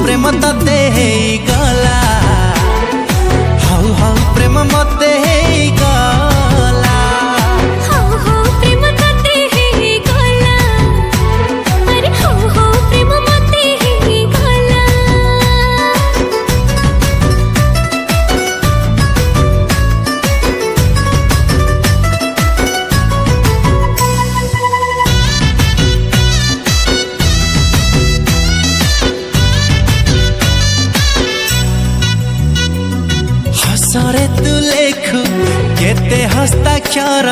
प्रेम तते गला how how प्रेम मते गला हाउ हाउ प्रेम तते गला अरे हाउ हाउ प्रेम मते गला सरे तू लेखु केते हस्ताक्षर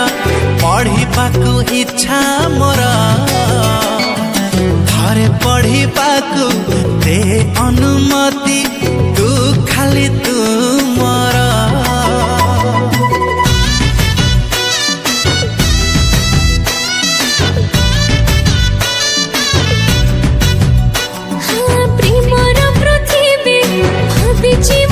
पढ़िबाकु इच्छा मोर थरे पढ़िबाकु दे अनुमति तू खाली तू मोर प्रेमर पृथ्वी भाबिची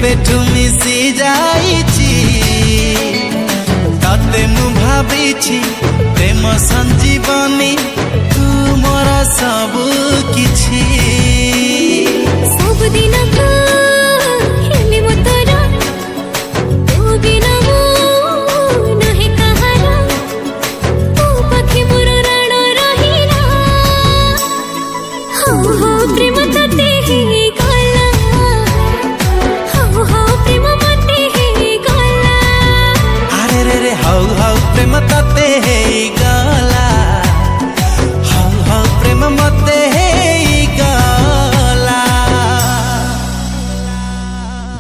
बेठु मिसी जाइछि तते मु भाबिछि प्रेम संजीवनी तू मोरा सब किछि सब दिन